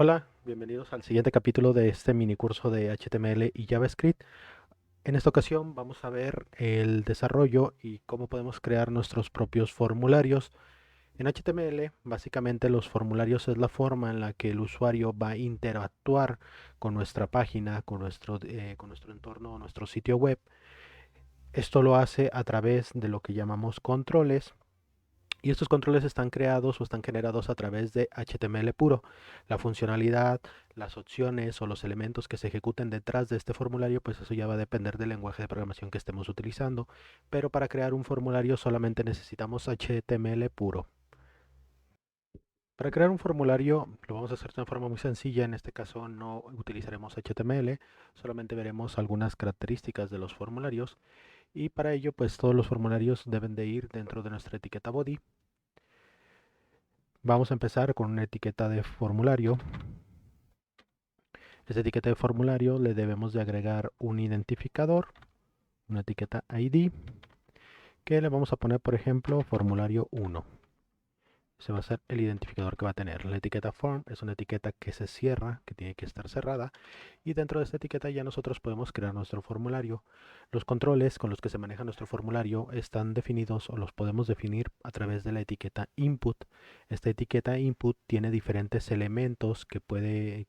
Hola, bienvenidos al siguiente capítulo de este mini curso de HTML y JavaScript. En esta ocasión vamos a ver el desarrollo y cómo podemos crear nuestros propios formularios. En HTML, básicamente los formularios es la forma en la que el usuario va a interactuar con nuestra página, con nuestro entorno o nuestro sitio web. Esto lo hace a través de lo que llamamos controles. Y estos controles están creados o están generados a través de HTML puro. La funcionalidad, las opciones o los elementos que se ejecuten detrás de este formulario, pues eso ya va a depender del lenguaje de programación que estemos utilizando. Pero para crear un formulario solamente necesitamos HTML puro. Para crear un formulario lo vamos a hacer de una forma muy sencilla. En este caso no utilizaremos HTML, solamente veremos algunas características de los formularios. Y para ello, pues todos los formularios deben de ir dentro de nuestra etiqueta body. Vamos a empezar con una etiqueta de formulario. Esta etiqueta de formulario le debemos de agregar un identificador, una etiqueta ID, que le vamos a poner, por ejemplo, formulario 1. Ese va a ser el identificador que va a tener. La etiqueta form es una etiqueta que se cierra, que tiene que estar cerrada, y dentro de esta etiqueta ya nosotros podemos crear nuestro formulario. Los controles con los que se maneja nuestro formulario están definidos o los podemos definir a través de la etiqueta input. Esta etiqueta input tiene diferentes elementos que puede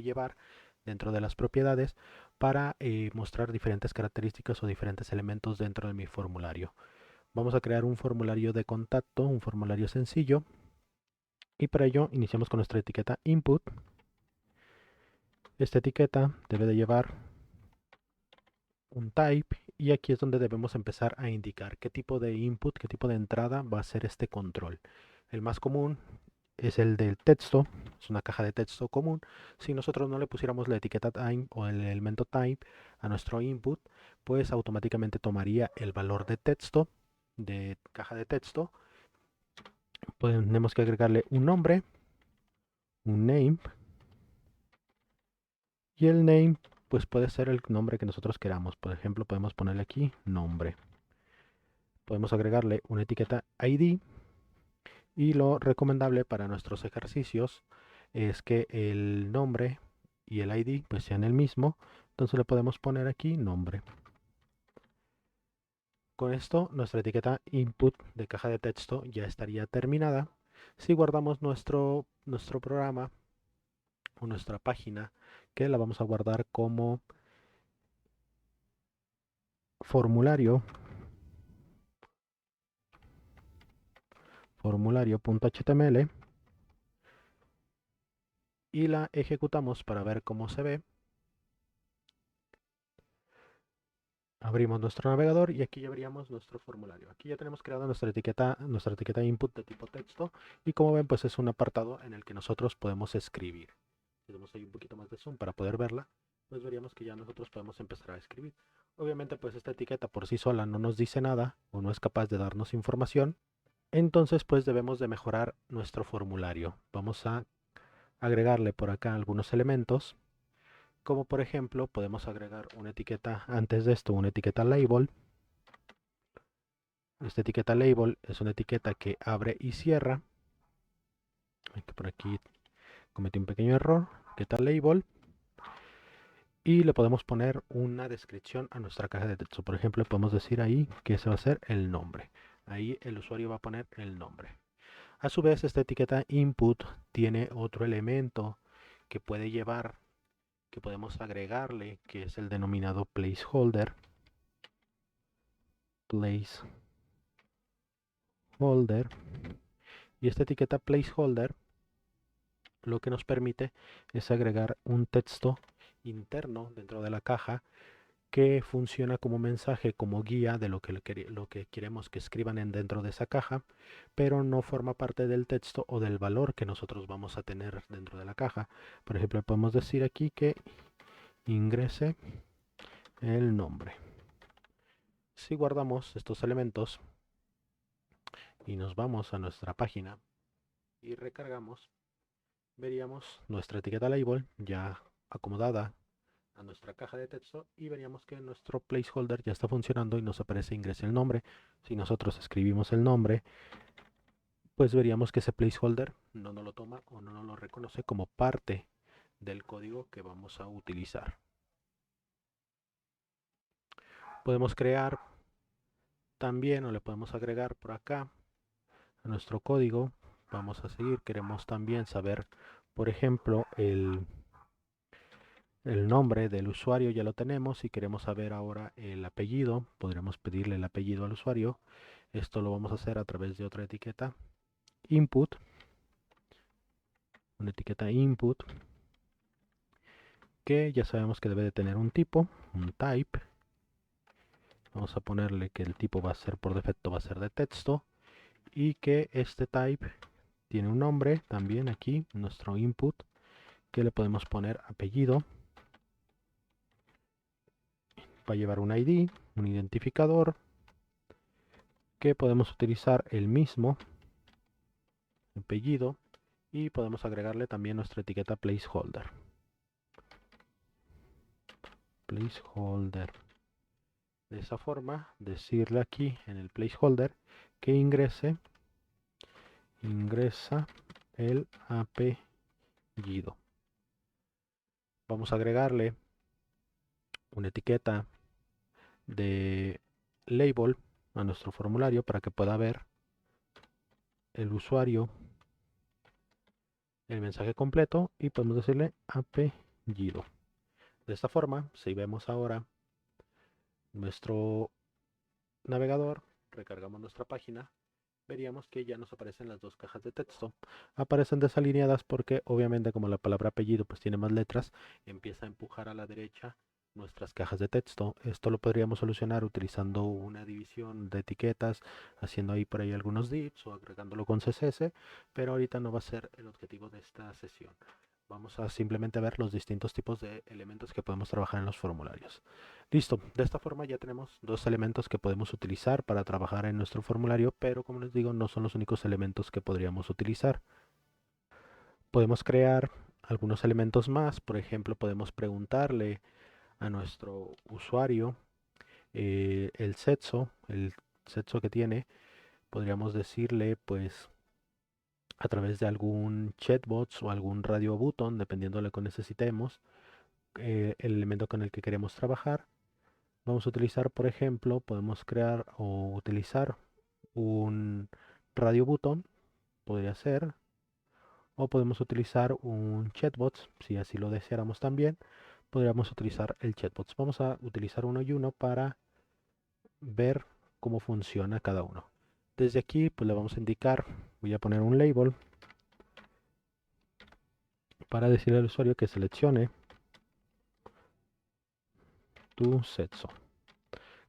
llevar dentro de las propiedades para mostrar diferentes características o diferentes elementos dentro de mi formulario. Vamos a crear un formulario de contacto, un formulario sencillo, y para ello iniciamos con nuestra etiqueta input. Esta etiqueta debe de llevar un type y aquí es donde debemos empezar a indicar qué tipo de input, qué tipo de entrada va a ser este control. El más común es el del texto, es una caja de texto común. Si nosotros no le pusiéramos la etiqueta time o el elemento type a nuestro input, pues automáticamente tomaría el valor de texto, de caja de texto. Pues tenemos que agregarle un nombre, un name, y el name pues puede ser el nombre que nosotros queramos. Por ejemplo, podemos ponerle aquí nombre. Podemos agregarle una etiqueta ID y lo recomendable para nuestros ejercicios es que el nombre y el ID pues sean el mismo. Entonces le podemos poner aquí nombre. Con esto nuestra etiqueta input de caja de texto ya estaría terminada. Si guardamos nuestro programa o nuestra página, que la vamos a guardar como formulario, formulario.html, y la ejecutamos para ver cómo se ve. Abrimos nuestro navegador y aquí ya veríamos nuestro formulario. Aquí ya tenemos creada nuestra etiqueta input de tipo texto, y como ven pues es un apartado en el que nosotros podemos escribir. Si damos ahí un poquito más de zoom para poder verla, pues veríamos que ya nosotros podemos empezar a escribir. Obviamente pues esta etiqueta por sí sola no nos dice nada o no es capaz de darnos información, entonces pues debemos de mejorar nuestro formulario. Vamos a agregarle por acá algunos elementos, como por ejemplo podemos agregar una etiqueta antes de esto, una etiqueta label. Esta etiqueta label es una etiqueta que abre y cierra. Por aquí cometí un pequeño error. Etiqueta label. Y le podemos poner una descripción a nuestra caja de texto. Por ejemplo, podemos decir ahí que ese va a ser el nombre. Ahí el usuario va a poner el nombre. A su vez, esta etiqueta input tiene otro elemento que puede llevar, que podemos agregarle, que es el denominado placeholder. Placeholder. Y esta etiqueta placeholder lo que nos permite es agregar un texto interno dentro de la caja que funciona como mensaje, como guía de lo que queremos que escriban dentro de esa caja, pero no forma parte del texto o del valor que nosotros vamos a tener dentro de la caja. Por ejemplo, podemos decir aquí que ingrese el nombre. Si guardamos estos elementos y nos vamos a nuestra página y recargamos, veríamos nuestra etiqueta label ya acomodada a nuestra caja de texto y veríamos que nuestro placeholder ya está funcionando y nos aparece ingrese el nombre. Si nosotros escribimos el nombre, pues veríamos que ese placeholder no nos lo toma o no nos lo reconoce como parte del código que vamos a utilizar. Podemos crear también, o le podemos agregar por acá a nuestro código. Vamos a seguir, queremos también saber, por ejemplo, el nombre del usuario ya lo tenemos. Si queremos saber ahora el apellido, podremos pedirle el apellido al usuario. Esto lo vamos a hacer a través de otra etiqueta, input, una etiqueta input, que ya sabemos que debe de tener un tipo, un type. Vamos a ponerle que el tipo va a ser, por defecto va a ser de texto, y que este type tiene un nombre también aquí, nuestro input, que le podemos poner apellido. Va a llevar un ID, un identificador, que podemos utilizar el mismo apellido, y podemos agregarle también nuestra etiqueta placeholder. Placeholder. De esa forma, decirle aquí en el placeholder que ingresa el apellido. Vamos a agregarle una etiqueta de label a nuestro formulario para que pueda ver el usuario el mensaje completo, y podemos decirle apellido. De esta forma, si vemos ahora nuestro navegador, recargamos nuestra página, veríamos que ya nos aparecen las dos cajas de texto. Aparecen desalineadas porque obviamente como la palabra apellido pues tiene más letras, empieza a empujar a la derecha nuestras cajas de texto. Esto lo podríamos solucionar utilizando una división de etiquetas, haciendo ahí por ahí algunos divs o agregándolo con CSS, pero ahorita no va a ser el objetivo de esta sesión. Vamos a simplemente ver los distintos tipos de elementos que podemos trabajar en los formularios. Listo, de esta forma ya tenemos dos elementos que podemos utilizar para trabajar en nuestro formulario, pero como les digo, no son los únicos elementos que podríamos utilizar. Podemos crear algunos elementos más, por ejemplo, podemos preguntarle a nuestro usuario el sexo que tiene. Podríamos decirle pues a través de algún chatbot o algún radio button, dependiendo de lo que necesitemos, el elemento con el que queremos trabajar. Vamos a utilizar, por ejemplo, podemos crear o utilizar un radio button, podría ser, o podemos utilizar un chatbot, si así lo deseáramos también, podríamos utilizar el chatbot. Vamos a utilizar uno y uno para ver cómo funciona cada uno. Desde aquí pues le vamos a indicar, voy a poner un label para decirle al usuario que seleccione tu sexo,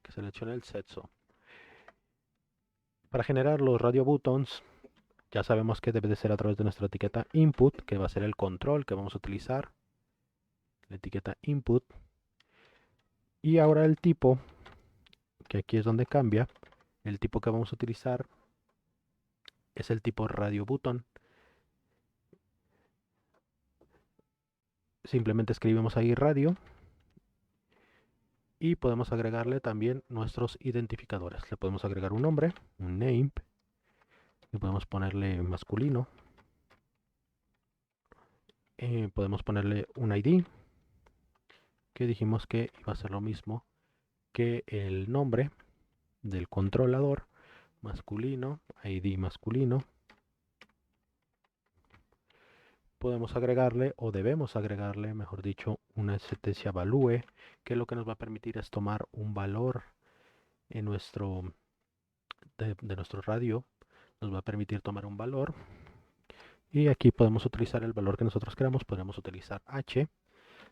que seleccione el sexo. Para generar los radio buttons ya sabemos que debe de ser a través de nuestra etiqueta input, que va a ser el control que vamos a utilizar, la etiqueta input. Y ahora el tipo, que aquí es donde cambia, el tipo que vamos a utilizar es el tipo radio button. Simplemente escribimos ahí radio y podemos agregarle también nuestros identificadores. Le podemos agregar un nombre, un name, y podemos ponerle masculino. Podemos ponerle un ID, que dijimos que iba a ser lo mismo que el nombre del controlador, masculino, ID masculino. Podemos agregarle, o debemos agregarle, mejor dicho, una sentencia value, que lo que nos va a permitir es tomar un valor en de nuestro radio, nos va a permitir tomar un valor, y aquí podemos utilizar el valor que nosotros queramos. Podríamos utilizar h,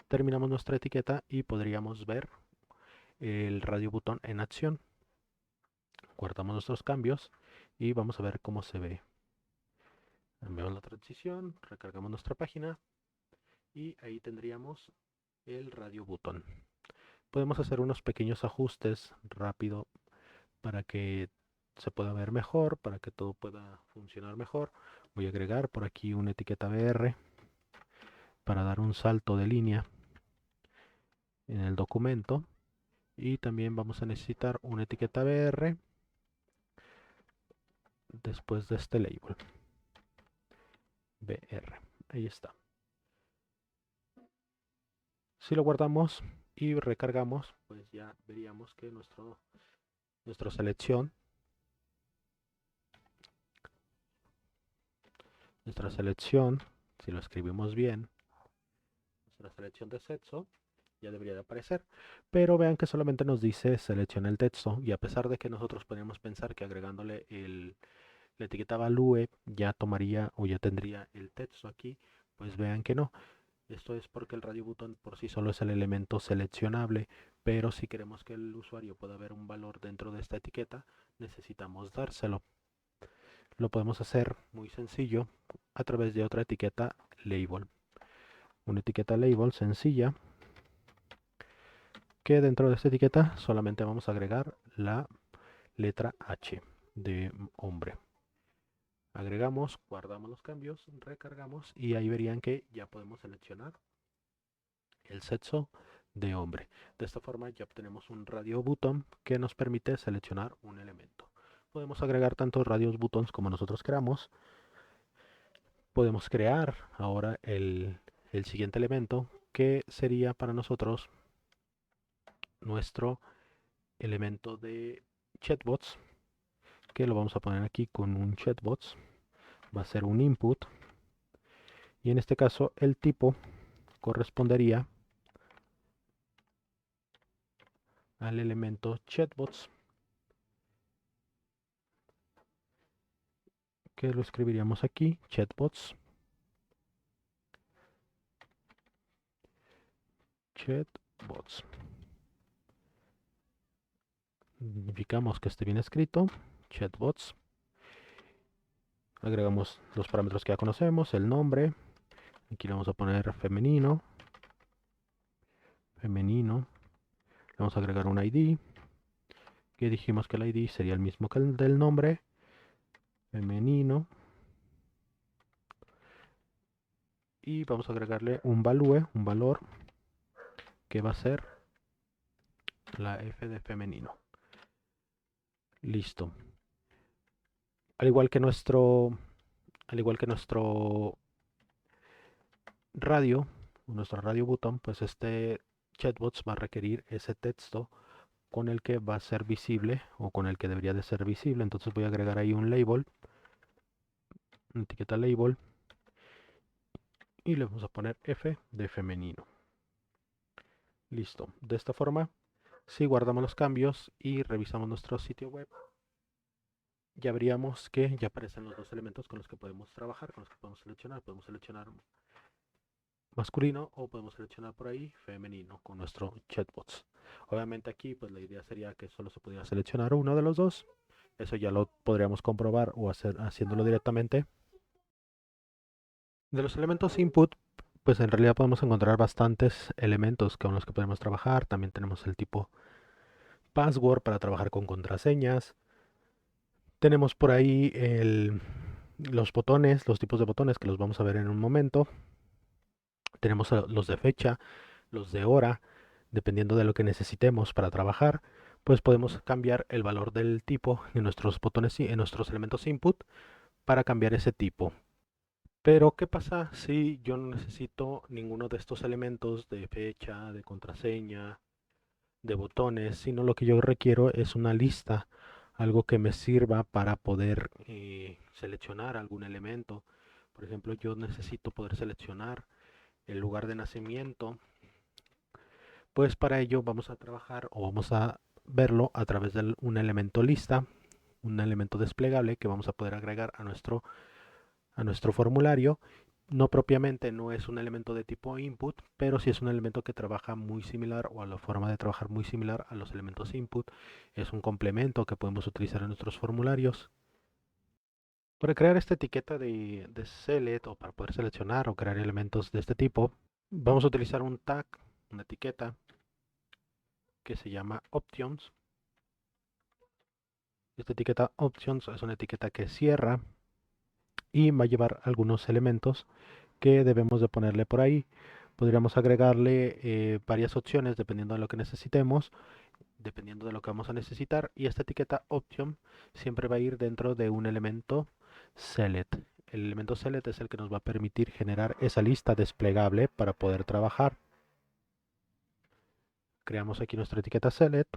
terminamos nuestra etiqueta y podríamos ver el radio botón en acción. Guardamos nuestros cambios y vamos a ver cómo se ve. Enviamos la transición, recargamos nuestra página y ahí tendríamos el radio botón. Podemos hacer unos pequeños ajustes rápido para que se pueda ver mejor, para que todo pueda funcionar mejor. Voy a agregar por aquí una etiqueta BR para dar un salto de línea en el documento, y también vamos a necesitar una etiqueta BR después de este label. BR. Ahí está. Si lo guardamos y recargamos, pues ya veríamos que nuestra selección, si lo escribimos bien, nuestra selección de sexo ya debería de aparecer, pero vean que solamente nos dice selecciona el texto, y a pesar de que nosotros podríamos pensar que agregándole la etiqueta value ya tomaría o ya tendría el texto aquí, pues vean que no. Esto es porque el radio button por sí solo es el elemento seleccionable, pero si queremos que el usuario pueda ver un valor dentro de esta etiqueta, necesitamos dárselo. Lo podemos hacer muy sencillo a través de otra etiqueta label. Una etiqueta label sencilla que dentro de esta etiqueta solamente vamos a agregar la letra H de hombre. Agregamos, guardamos los cambios, recargamos y ahí verían que ya podemos seleccionar el sexo de hombre. De esta forma ya obtenemos un radio button que nos permite seleccionar un elemento. Podemos agregar tantos radios buttons como nosotros queramos. Podemos crear ahora el siguiente elemento, que sería para nosotros nuestro elemento de chatbots, que lo vamos a poner aquí con un chatbots. Va a ser un input y en este caso el tipo correspondería al elemento chatbots, que lo escribiríamos aquí, chatbots, chatbots. Verificamos que esté bien escrito, chatbots. Agregamos los parámetros que ya conocemos, el nombre. Aquí le vamos a poner femenino. Le vamos a agregar un ID, que dijimos que el ID sería el mismo que el del nombre, femenino. Y vamos a agregarle un valor, que va a ser la F de femenino. Listo. Al igual que nuestro radio button, pues este chatbots va a requerir ese texto con el que va a ser visible o con el que debería de ser visible. Entonces voy a agregar ahí un label, una etiqueta label, y le vamos a poner F de femenino. Listo. De esta forma, si guardamos los cambios y revisamos nuestro sitio web, ya veríamos que ya aparecen los dos elementos con los que podemos trabajar, con los que podemos seleccionar. Podemos seleccionar masculino o podemos seleccionar por ahí femenino con nuestro chatbots. Obviamente aquí pues la idea sería que solo se pudiera seleccionar uno de los dos. Eso ya lo podríamos comprobar o haciéndolo directamente. De los elementos input, pues en realidad podemos encontrar bastantes elementos con los que podemos trabajar. También tenemos el tipo password para trabajar con contraseñas. Tenemos por ahí los botones, los tipos de botones que los vamos a ver en un momento. Tenemos los de fecha, los de hora, dependiendo de lo que necesitemos para trabajar, pues podemos cambiar el valor del tipo en nuestros botones y en nuestros elementos input para cambiar ese tipo. Pero ¿qué pasa si yo no necesito ninguno de estos elementos de fecha, de contraseña, de botones, sino lo que yo requiero es una lista, algo que me sirva para poder seleccionar algún elemento? Por ejemplo, yo necesito poder seleccionar el lugar de nacimiento. Pues para ello vamos a trabajar o vamos a verlo a través de un elemento lista, un elemento desplegable que vamos a poder agregar a nuestro formulario. No propiamente no es un elemento de tipo input, pero sí es un elemento que trabaja muy similar o a la forma de trabajar muy similar a los elementos input. Es un complemento que podemos utilizar en nuestros formularios. Para crear esta etiqueta de select o para poder seleccionar o crear elementos de este tipo, vamos a utilizar un tag, una etiqueta que se llama options. Esta etiqueta options es una etiqueta que cierra y va a llevar algunos elementos que debemos de ponerle por ahí. Podríamos agregarle varias opciones dependiendo de lo que necesitemos, dependiendo de lo que vamos a necesitar, y esta etiqueta option siempre va a ir dentro de un elemento select. El elemento select es el que nos va a permitir generar esa lista desplegable para poder trabajar. Creamos aquí nuestra etiqueta select.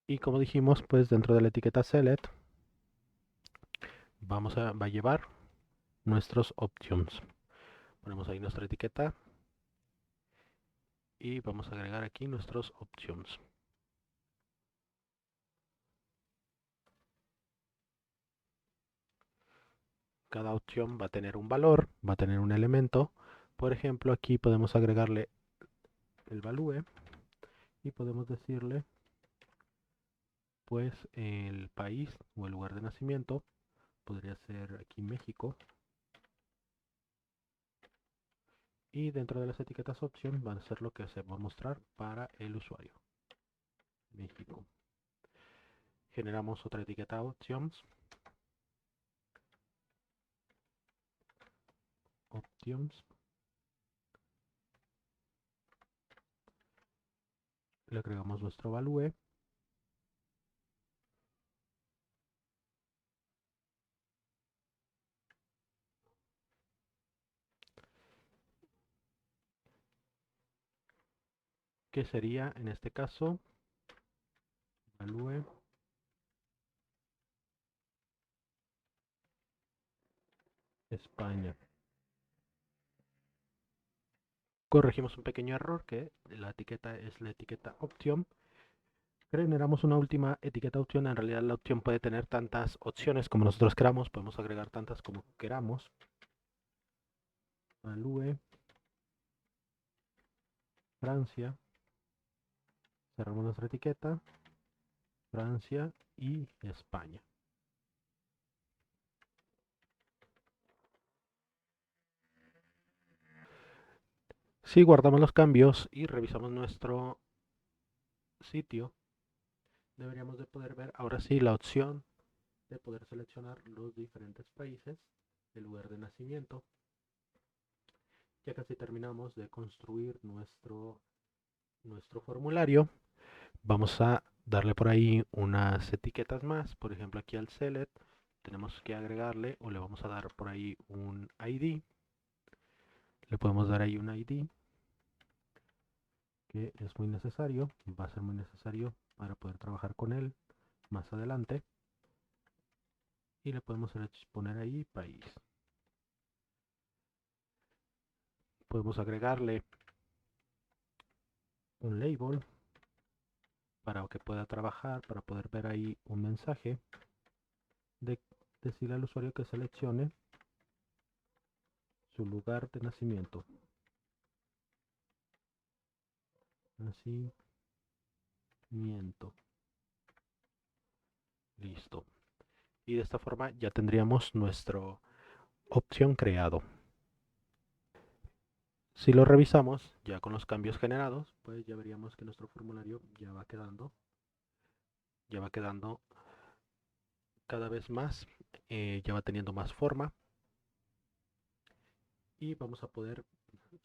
Y como dijimos, pues dentro de la etiqueta select va a llevar nuestros options. Ponemos ahí nuestra etiqueta y vamos a agregar aquí nuestros options. Cada opción va a tener un valor, va a tener un elemento. Por ejemplo, aquí podemos agregarle el value y podemos decirle pues el país o el lugar de nacimiento. Podría ser aquí México. Y dentro de las etiquetas option van a ser lo que se va a mostrar para el usuario. México. Generamos otra etiqueta options. Options. Le agregamos nuestro value. Que sería en este caso value España. Corregimos un pequeño error que la etiqueta es la etiqueta option. Generamos una última etiqueta opción. En realidad la opción puede tener tantas opciones como nosotros queramos. Podemos agregar tantas como queramos. Value Francia. Cerramos nuestra etiqueta. Francia y España. Si guardamos los cambios y revisamos nuestro sitio, deberíamos de poder ver ahora sí la opción de poder seleccionar los diferentes países, el lugar de nacimiento. Ya casi terminamos de construir nuestro formulario. Vamos a darle por ahí unas etiquetas más. Por ejemplo, aquí al select tenemos que agregarle o le vamos a dar por ahí un ID. Le podemos dar ahí un ID que es muy necesario, va a ser muy necesario para poder trabajar con él más adelante. Y le podemos poner ahí país. Podemos agregarle un label para que pueda trabajar, para poder ver ahí un mensaje de decirle al usuario que seleccione su lugar de nacimiento. Nacimiento. Listo. Y de esta forma ya tendríamos nuestro opción creado. Si lo revisamos ya con los cambios generados, pues ya veríamos que nuestro formulario ya va quedando cada vez más, ya va teniendo más forma y vamos a poder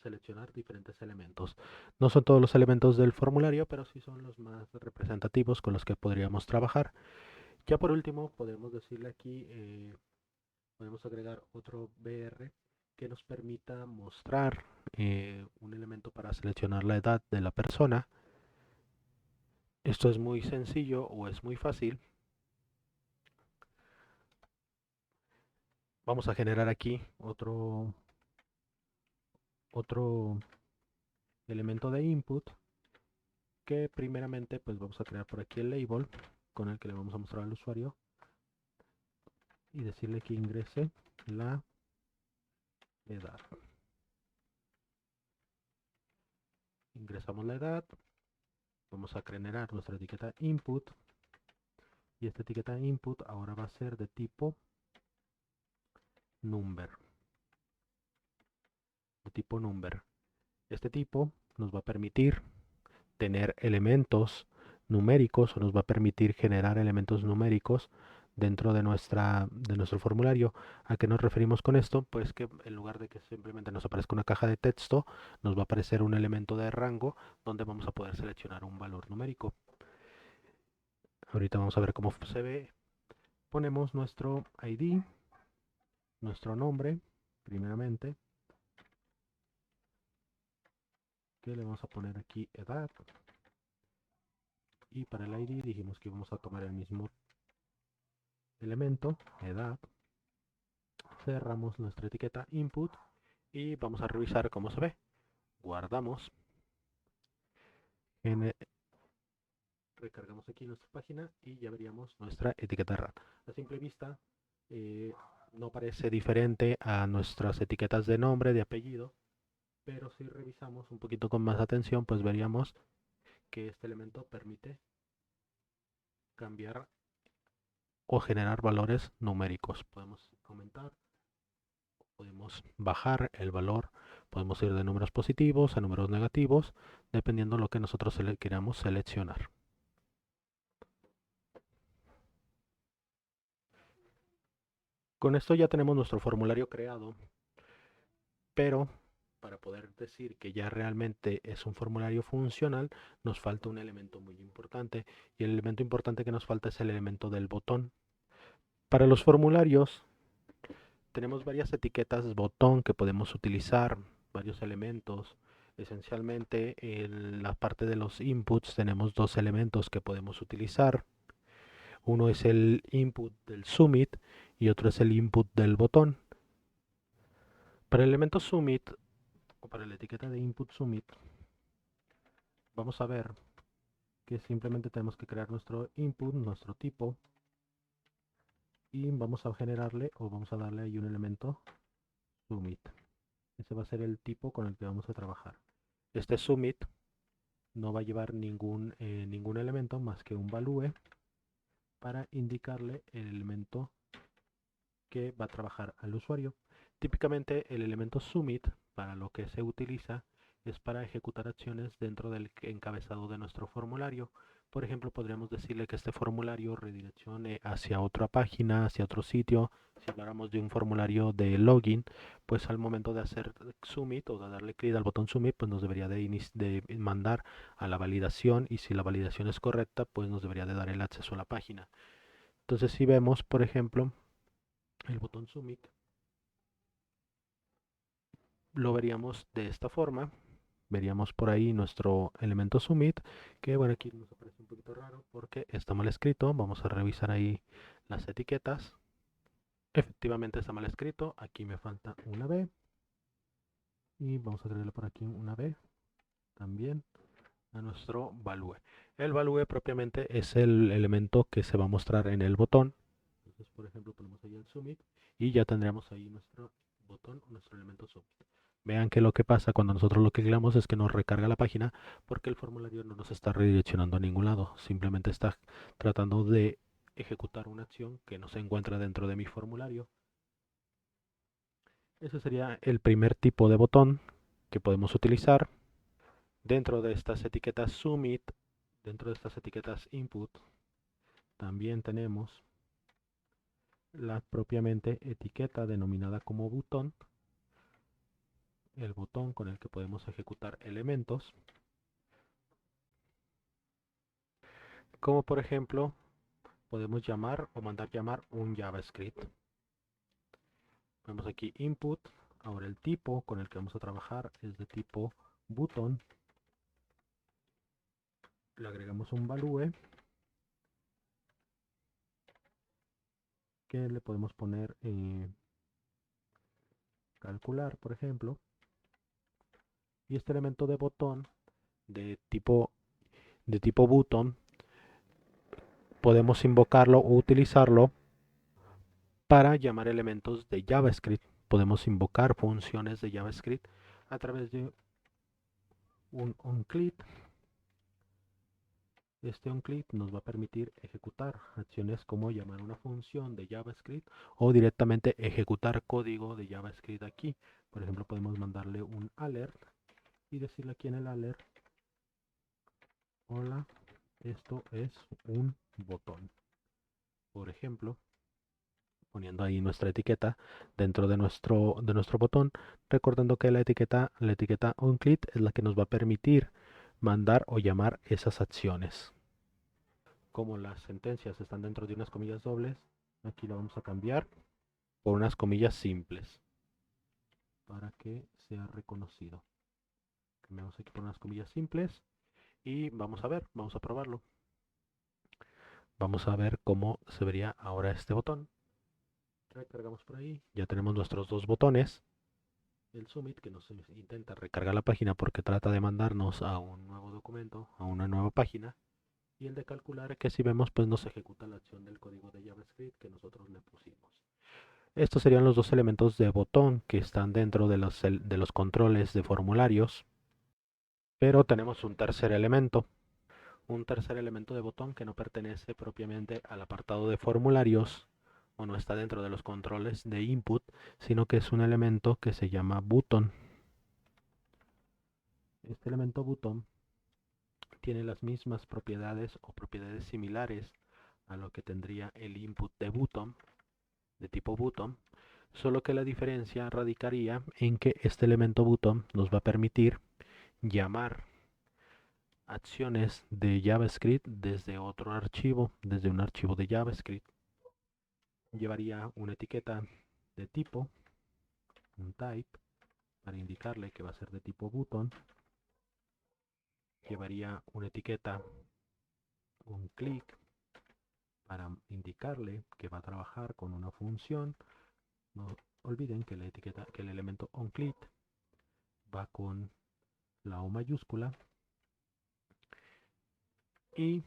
seleccionar diferentes elementos. No son todos los elementos del formulario, pero sí son los más representativos con los que podríamos trabajar. Ya por último, podemos decirle aquí, podemos agregar otro BR que nos permita mostrar un elemento para seleccionar la edad de la persona. Esto es muy sencillo o es muy fácil. Vamos a generar aquí otro elemento de input que primeramente pues vamos a crear por aquí el label con el que le vamos a mostrar al usuario y decirle que ingrese la edad. Ingresamos la edad, vamos a generar nuestra etiqueta input y esta etiqueta input ahora va a ser de tipo number. De tipo number. Este tipo nos va a permitir tener elementos numéricos o nos va a permitir generar elementos numéricos dentro de nuestro formulario. ¿A qué nos referimos con esto? Pues que en lugar de que simplemente nos aparezca una caja de texto, nos va a aparecer un elemento de rango donde vamos a poder seleccionar un valor numérico. Ahorita vamos a ver cómo se ve. ponemos nuestro ID, nuestro nombre, primeramente, que le vamos a poner aquí edad, y para el ID dijimos que vamos a tomar el mismo elemento, edad. Cerramos nuestra etiqueta input y vamos a revisar cómo se ve. Guardamos, recargamos aquí nuestra página y ya veríamos nuestra etiqueta RAT. A simple vista no parece diferente a nuestras etiquetas de nombre, de apellido, pero si revisamos un poquito con más atención, pues veríamos que este elemento permite cambiar o generar valores numéricos. Podemos aumentar, podemos bajar el valor, podemos ir de números positivos a números negativos, dependiendo de lo que nosotros queramos seleccionar. Con esto ya tenemos nuestro formulario creado, pero para poder decir que ya realmente es un formulario funcional, nos falta un elemento muy importante, y el elemento importante que nos falta es el elemento del botón. Para los formularios tenemos varias etiquetas botón que podemos utilizar, varios elementos. Esencialmente en la parte de los inputs tenemos dos elementos que podemos utilizar. Uno es el input del submit y otro es el input del botón. Para el elemento submit o para la etiqueta de input submit, vamos a ver que simplemente tenemos que crear nuestro input, nuestro tipo, y vamos a generarle o vamos a darle ahí un elemento submit. Ese va a ser el tipo con el que vamos a trabajar. Este submit no va a llevar ningún elemento más que un value para indicarle el elemento que va a trabajar al usuario. Típicamente el elemento submit para lo que se utiliza es para ejecutar acciones dentro del encabezado de nuestro formulario. Por ejemplo, podríamos decirle que este formulario redireccione hacia otra página, hacia otro sitio. Si habláramos de un formulario de login, pues al momento de hacer submit o de darle clic al botón submit, pues nos debería de mandar a la validación, y si la validación es correcta, pues nos debería de dar el acceso a la página. Entonces, si vemos, por ejemplo, el botón submit, lo veríamos de esta forma. Veríamos por ahí nuestro elemento submit, que bueno, aquí nos aparece un poquito raro porque está mal escrito. Vamos a revisar ahí las etiquetas. Efectivamente está mal escrito, aquí me falta una B y vamos a agregarle por aquí una B también a nuestro value. El value propiamente es el elemento que se va a mostrar en el botón. Entonces, por ejemplo, ponemos ahí el submit y ya tendríamos ahí nuestro botón, nuestro elemento submit. Vean que lo que pasa cuando nosotros lo clicamos es que nos recarga la página, porque el formulario no nos está redireccionando a ningún lado, simplemente está tratando de ejecutar una acción que no se encuentra dentro de mi formulario. Ese sería el primer tipo de botón que podemos utilizar. Dentro de estas etiquetas submit, dentro de estas etiquetas input, también tenemos la propiamente etiqueta denominada como botón, el botón con el que podemos ejecutar elementos, como por ejemplo podemos llamar o mandar llamar un JavaScript. Vemos aquí input. Ahora el tipo con el que vamos a trabajar es de tipo button. Le agregamos un value que le podemos poner calcular, por ejemplo. Y este elemento de botón de tipo button podemos invocarlo o utilizarlo para llamar elementos de JavaScript. Podemos invocar funciones de JavaScript a través de un onClick. Este onClick nos va a permitir ejecutar acciones como llamar una función de JavaScript o directamente ejecutar código de JavaScript aquí. Por ejemplo, podemos mandarle un alert y decirle aquí en el alert: hola, esto es un botón. Por ejemplo, poniendo ahí nuestra etiqueta dentro de nuestro botón, recordando que la etiqueta onClick es la que nos va a permitir mandar o llamar esas acciones. Como las sentencias están dentro de unas comillas dobles, Aquí lo vamos a cambiar por unas comillas simples para que sea reconocido. Cambiamos aquí por unas comillas simples y vamos a ver, vamos a probarlo. Vamos a ver cómo se vería ahora este botón. Recargamos por ahí, ya tenemos nuestros dos botones. El Summit que nos intenta recargar la página porque trata de mandarnos a un nuevo documento, a una nueva página. Y el de calcular que si vemos pues nos ejecuta la acción del código de JavaScript que nosotros le pusimos. Estos serían los dos elementos de botón que están dentro de los controles de formularios. Pero tenemos un tercer elemento de botón que no pertenece propiamente al apartado de formularios o no está dentro de los controles de input, sino que es un elemento que se llama button. Este elemento button tiene las mismas propiedades o propiedades similares a lo que tendría el input de button, de tipo button, solo que la diferencia radicaría en que este elemento button nos va a permitir llamar acciones de JavaScript desde otro archivo, desde un archivo de JavaScript. Llevaría una etiqueta de tipo, un type, para indicarle que va a ser de tipo button. Llevaría una etiqueta, un click, para indicarle que va a trabajar con una función. No olviden que la etiqueta, que el elemento onClick va con la O mayúscula. Y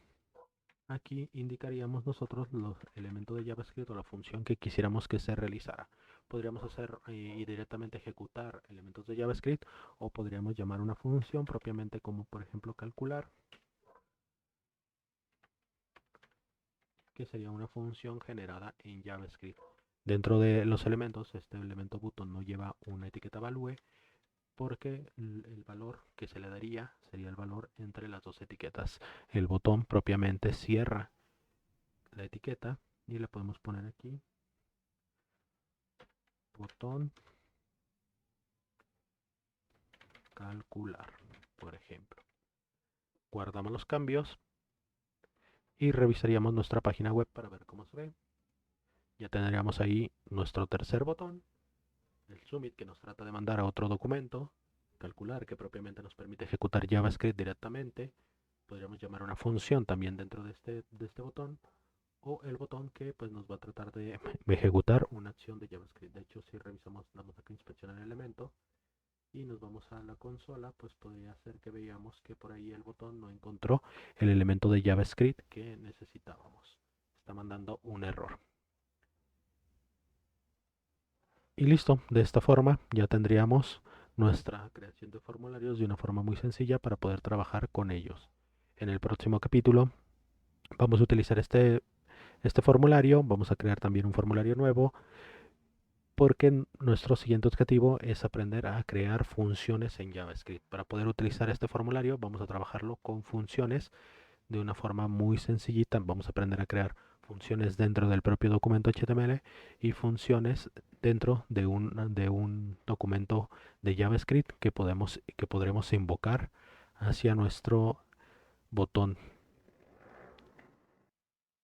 aquí indicaríamos nosotros los elementos de JavaScript o la función que quisiéramos que se realizara. Podríamos hacer y directamente ejecutar elementos de JavaScript o podríamos llamar una función propiamente como por ejemplo calcular, que sería una función generada en JavaScript. Dentro de los elementos, este elemento button no lleva una etiqueta value porque el valor que se le daría sería el valor entre las dos etiquetas. El botón propiamente cierra la etiqueta y le podemos poner aquí botón calcular, por ejemplo. Guardamos los cambios y revisaríamos nuestra página web para ver cómo se ve. Ya tendríamos ahí nuestro tercer botón, el Summit que nos trata de mandar a otro documento, calcular que propiamente nos permite ejecutar JavaScript directamente. Podríamos llamar una función también dentro de este botón, o el botón que pues nos va a tratar de ejecutar una acción de JavaScript. De hecho, si revisamos, damos aquí inspeccionar el elemento y nos vamos a la consola, pues podría ser que veamos que por ahí el botón no encontró el elemento de JavaScript que necesitábamos. Está mandando un error. Y listo, de esta forma ya tendríamos nuestra creación de formularios de una forma muy sencilla para poder trabajar con ellos. En el próximo capítulo vamos a utilizar este formulario, vamos a crear también un formulario nuevo porque nuestro siguiente objetivo es aprender a crear funciones en JavaScript. Para poder utilizar este formulario vamos a trabajarlo con funciones de una forma muy sencillita. Vamos a aprender a crear funciones dentro del propio documento HTML y funciones dentro de un documento de JavaScript que podremos invocar hacia nuestro botón